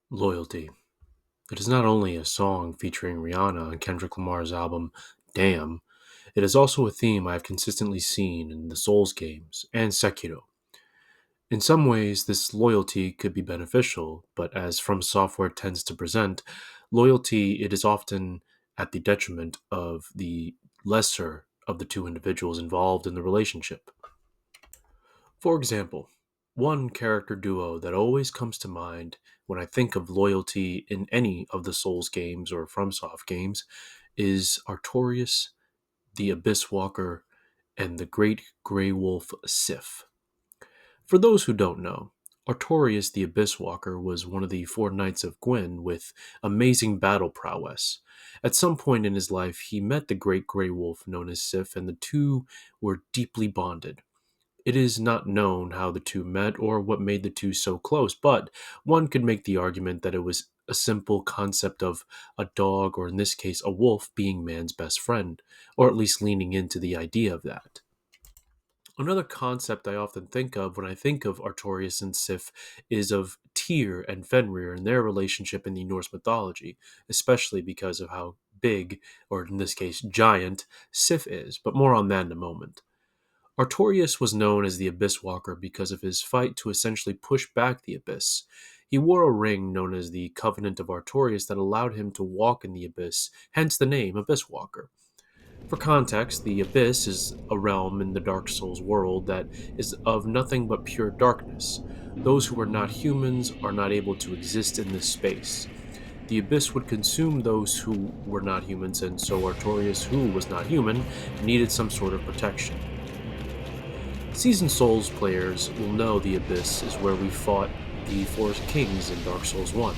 Loyalty. It is not only a song featuring Rihanna on Kendrick Lamar's album Damn, it is also a theme I have consistently seen in the Souls games and Sekiro. In some ways, this loyalty could be beneficial, but as From Software tends to present, loyalty it is often at the detriment of the lesser of the two individuals involved in the relationship. For example, one character duo that always comes to mind when I think of loyalty in any of the Souls games or FromSoft games is Artorias, the Abysswalker, and the Great Grey Wolf Sif. For those who don't know, Artorias the Abysswalker was one of the four knights of Gwyn with amazing battle prowess. At some point in his life, he met the Great Grey Wolf known as Sif, and the two were deeply bonded. It is not known how the two met or what made the two so close, but one could make the argument that it was a simple concept of a dog, or in this case, a wolf, being man's best friend, or at least leaning into the idea of that. Another concept I often think of when I think of Artorias and Sif is of Tyr and Fenrir and their relationship in the Norse mythology, especially because of how big, or in this case, giant, Sif is, but more on that in a moment. Artorias was known as the Abyss Walker because of his fight to essentially push back the Abyss. He wore a ring known as the Covenant of Artorias that allowed him to walk in the Abyss, hence the name Abyss Walker. For context, the Abyss is a realm in the Dark Souls world that is of nothing but pure darkness. Those who are not humans are not able to exist in this space. The Abyss would consume those who were not humans, and so Artorias, who was not human, needed some sort of protection. Seasoned Souls players will know the Abyss is where we fought the four kings in Dark Souls 1.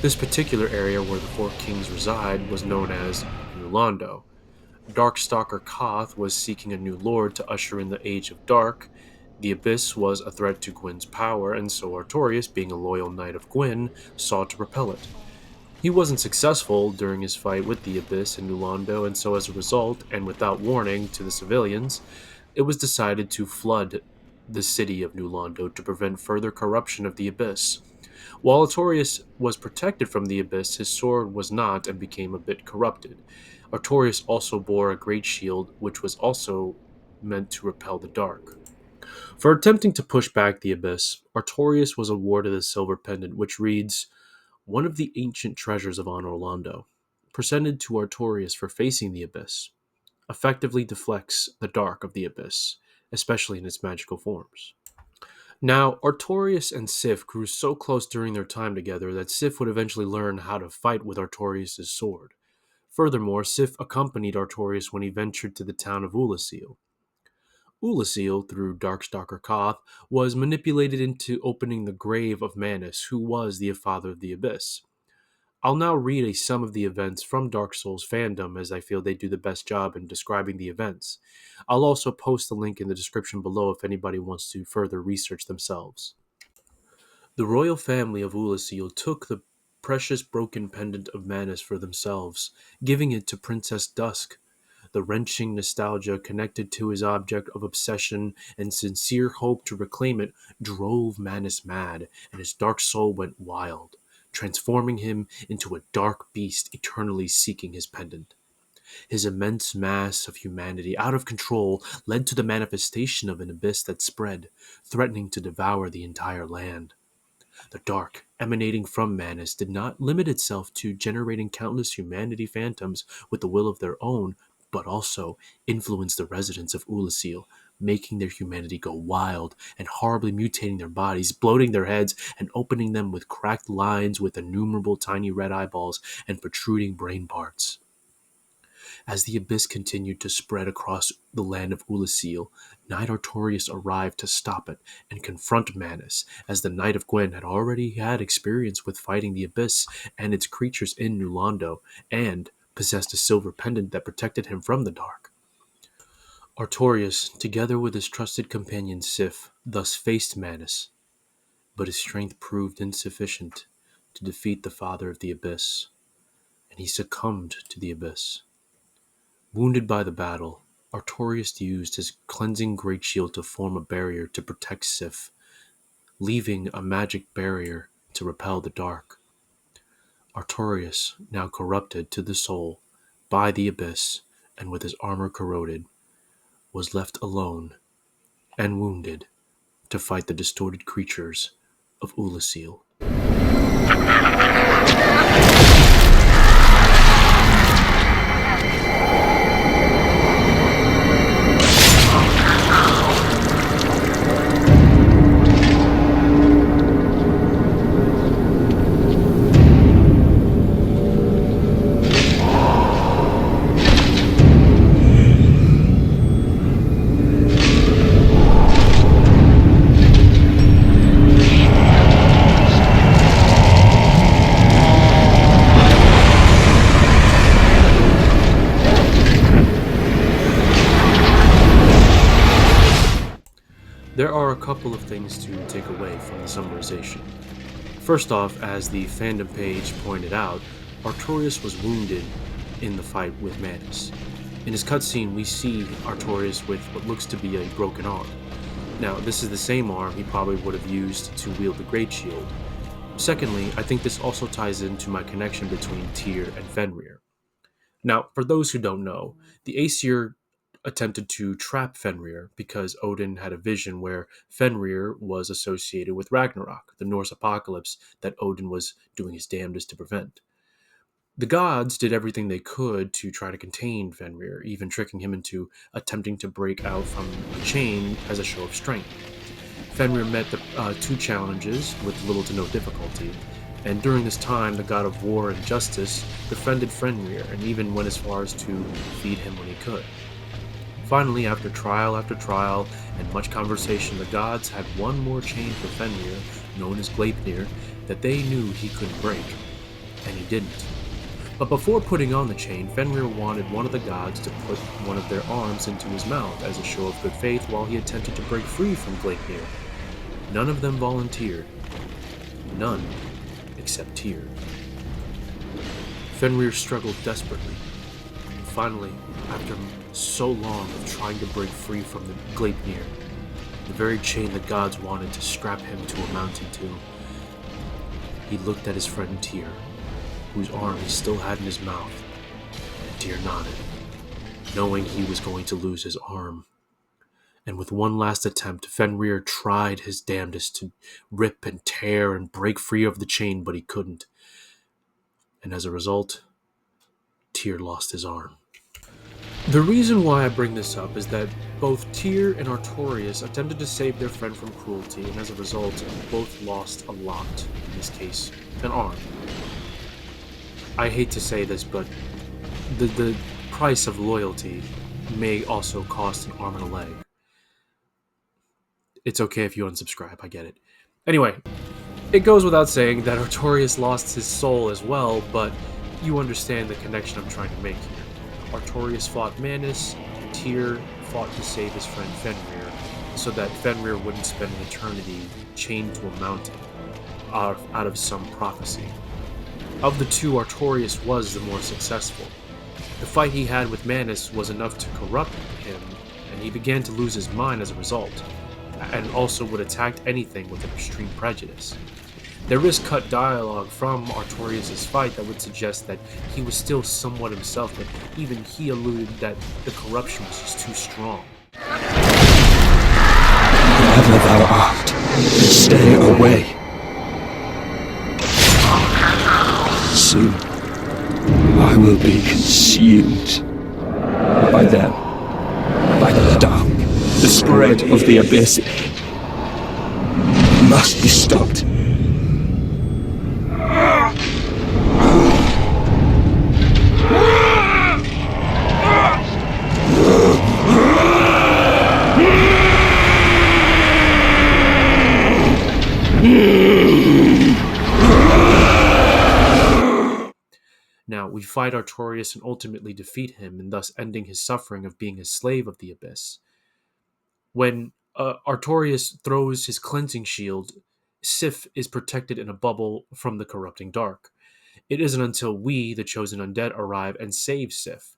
This particular area where the four kings reside was known as New Londo. Darkstalker Koth was seeking a new lord to usher in the Age of Dark. The Abyss was a threat to Gwyn's power, and so Artorias, being a loyal knight of Gwyn, sought to repel it. He wasn't successful during his fight with the Abyss in New Londo, and so as a result, and without warning to the civilians, it was decided to flood the city of New Londo to prevent further corruption of the Abyss. While Artorias was protected from the Abyss, his sword was not and became a bit corrupted. Artorias also bore a great shield, which was also meant to repel the dark. For attempting to push back the Abyss, Artorias was awarded a silver pendant, which reads, "One of the ancient treasures of Anor Londo, presented to Artorias for facing the Abyss, effectively deflects the dark of the Abyss, especially in its magical forms." Now, Artorias and Sif grew so close during their time together that Sif would eventually learn how to fight with Artorias' sword. Furthermore, Sif accompanied Artorias when he ventured to the town of Ulasil. Ulasil, through Darkstalker Koth, was manipulated into opening the grave of Manus, who was the father of the Abyss. I'll now read some of the events from Dark Souls Fandom as I feel they do the best job in describing the events. I'll also post the link in the description below if anybody wants to further research themselves. The royal family of Ulasil took the precious broken pendant of Manus for themselves, giving it to Princess Dusk. The wrenching nostalgia connected to his object of obsession and sincere hope to reclaim it drove Manus mad, and his dark soul went wild, transforming him into a dark beast eternally seeking his pendant. His immense mass of humanity, out of control, led to the manifestation of an abyss that spread, threatening to devour the entire land. The dark, emanating from Manus, did not limit itself to generating countless humanity phantoms with the will of their own, but also influenced the residents of Ulasil, making their humanity go wild and horribly mutating their bodies, bloating their heads, and opening them with cracked lines with innumerable tiny red eyeballs and protruding brain parts. As the abyss continued to spread across the land of Ulasil, Knight Artorias arrived to stop it and confront Manus, as the Knight of Gwyn had already had experience with fighting the abyss and its creatures in New Londo, and possessed a silver pendant that protected him from the dark. Artorias, together with his trusted companion Sif, thus faced Manus, but his strength proved insufficient to defeat the father of the abyss, and he succumbed to the abyss. Wounded by the battle, Artorias used his cleansing great shield to form a barrier to protect Sif, leaving a magic barrier to repel the dark. Artorias, now corrupted to the soul by the abyss and with his armor corroded, was left alone and wounded to fight the distorted creatures of Ulasil. There are a couple of things to take away from the summarization. First off, as the fandom page pointed out, Artorias was wounded in the fight with Manus. In his cutscene, we see Artorias with what looks to be a broken arm. Now, this is the same arm he probably would have used to wield the Great Shield. Secondly, I think this also ties into my connection between Tyr and Fenrir. Now, for those who don't know, the Aesir attempted to trap Fenrir because Odin had a vision where Fenrir was associated with Ragnarok, the Norse apocalypse that Odin was doing his damnedest to prevent. The gods did everything they could to try to contain Fenrir, even tricking him into attempting to break out from the chain as a show of strength. Fenrir met the two challenges with little to no difficulty, and during this time, the god of war and justice befriended Fenrir and even went as far as to feed him when he could. Finally, after trial and much conversation, the gods had one more chain for Fenrir, known as Gleipnir, that they knew he couldn't break, and he didn't. But before putting on the chain, Fenrir wanted one of the gods to put one of their arms into his mouth as a show of good faith while he attempted to break free from Gleipnir. None of them volunteered. None except Tyr. Fenrir struggled desperately. Finally, after so long of trying to break free from the Gleipnir, the very chain the gods wanted to strap him to a mountain to, he looked at his friend Tyr, whose arm he still had in his mouth, and Tyr nodded, knowing he was going to lose his arm. And with one last attempt, Fenrir tried his damnedest to rip and tear and break free of the chain, but he couldn't. And as a result, Tyr lost his arm. The reason why I bring this up is that both Tyr and Artorias attempted to save their friend from cruelty, and as a result, both lost a lot, in this case, an arm. I hate to say this, but the price of loyalty may also cost an arm and a leg. It's okay if you unsubscribe, I get it. Anyway, it goes without saying that Artorias lost his soul as well, but you understand the connection I'm trying to make here. Artorias fought Manus, Tyr fought to save his friend Fenrir, so that Fenrir wouldn't spend an eternity chained to a mountain, out of some prophecy. Of the two, Artorias was the more successful. The fight he had with Manus was enough to corrupt him, and he began to lose his mind as a result, and also would attack anything with an extreme prejudice. There is cut dialogue from Artorias' fight that would suggest that he was still somewhat himself, but even he alluded that the corruption was just too strong. Wherever thou art, stay away. Soon, I will be consumed by them, by the dark, the spread of the abyss. Must be stopped. Now, we fight Artorias and ultimately defeat him, and thus ending his suffering of being a slave of the Abyss. When Artorias throws his cleansing shield, Sif is protected in a bubble from the corrupting dark. It isn't until we, the chosen undead, arrive and save Sif.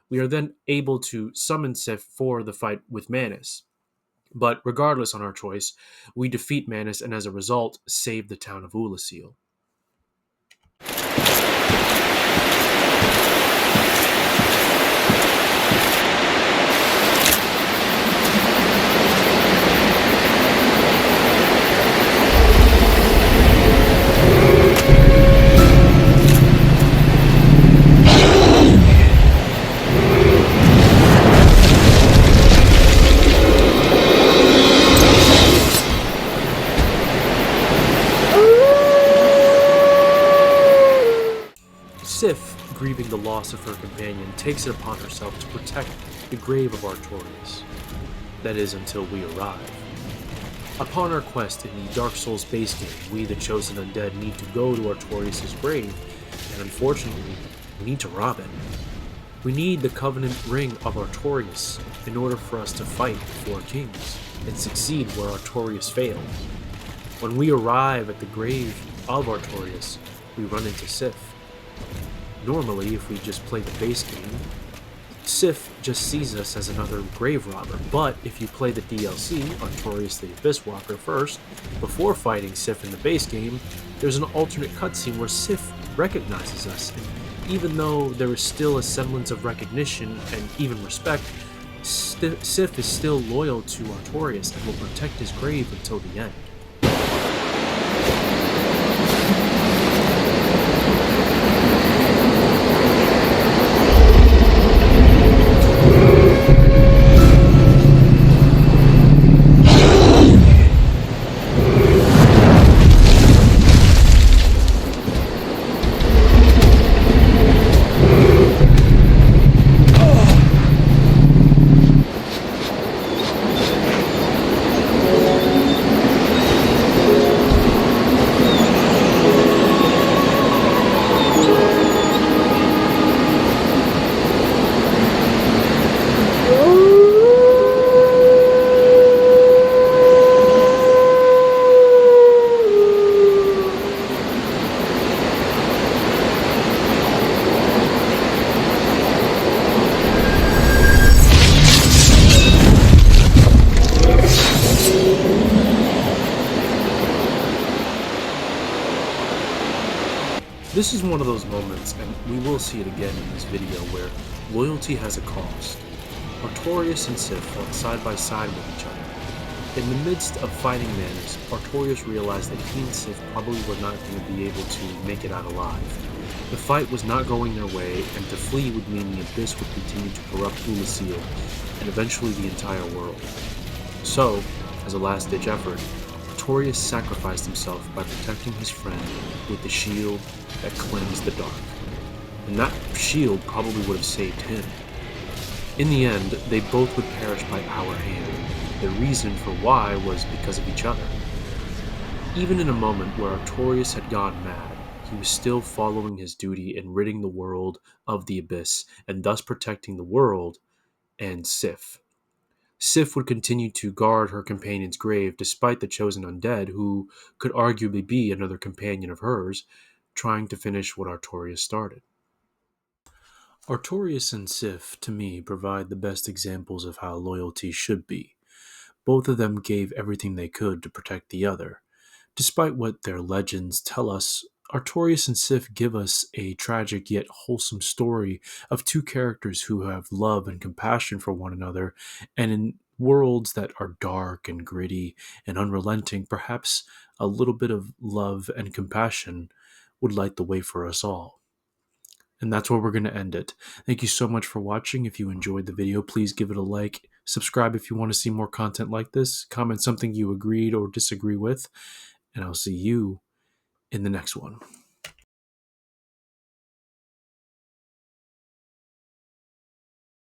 We are then able to summon Sif for the fight with Manus. But regardless on our choice, we defeat Manus and as a result, save the town of Ulasil. grieving the loss of her companion, takes it upon herself to protect the grave of Artorias. That is, until we arrive. Upon our quest in the Dark Souls base game, we, the Chosen Undead, need to go to Artorias' grave, and unfortunately, we need to rob it. We need the Covenant Ring of Artorias in order for us to fight the Four Kings and succeed where Artorias failed. When we arrive at the grave of Artorias, we run into Sif. Normally, if we just play the base game, Sif just sees us as another grave robber, but if you play the DLC, Artorias the Abysswalker, first, before fighting Sif in the base game, there's an alternate cutscene where Sif recognizes us, and even though there is still a semblance of recognition and even respect, Sif is still loyal to Artorias and will protect his grave until the end. This is one of those moments, and we will see it again in this video, where loyalty has a cost. Artorias and Sif fought side by side with each other. In the midst of fighting Manus, Artorias realized that he and Sif probably were not going to be able to make it out alive. The fight was not going their way, and to flee would mean the Abyss would continue to corrupt Veracial, and eventually the entire world. So, as a last-ditch effort, Artorias sacrificed himself by protecting his friend with the shield that cleansed the dark. And that shield probably would have saved him. In the end, they both would perish by our hand. The reason for why was because of each other. Even in a moment where Artorias had gone mad, he was still following his duty in ridding the world of the Abyss, and thus protecting the world and Sif. Sif would continue to guard her companion's grave despite the Chosen Undead, who could arguably be another companion of hers, trying to finish what Artorias started. Artorias and Sif, to me, provide the best examples of how loyalty should be. Both of them gave everything they could to protect the other. Despite what their legends tell us, Artorias and Sif give us a tragic yet wholesome story of two characters who have love and compassion for one another, and in worlds that are dark and gritty and unrelenting, perhaps a little bit of love and compassion would light the way for us all. And that's where we're going to end it. Thank you so much for watching. If you enjoyed the video, please give it a like. Subscribe if you want to see more content like this. Comment something you agreed or disagree with. And I'll see you in the next one.